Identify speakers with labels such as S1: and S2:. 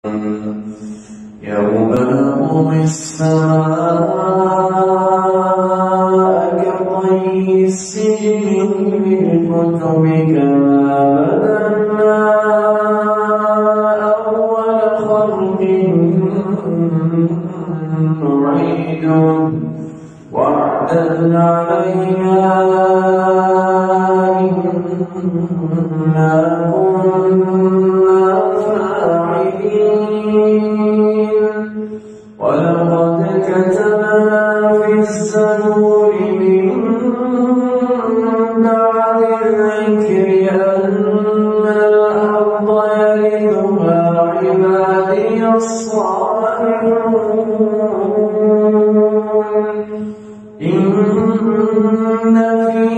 S1: يوم نطوي السماء كطي السجل للكتب كما بدأنا أول خلق نعيده وعدا علينا إنا كنا فاعلين. ولقد كتبنا في الزبور من بعد الذكر أن الأرض يرثها عبادي الصالحون إن في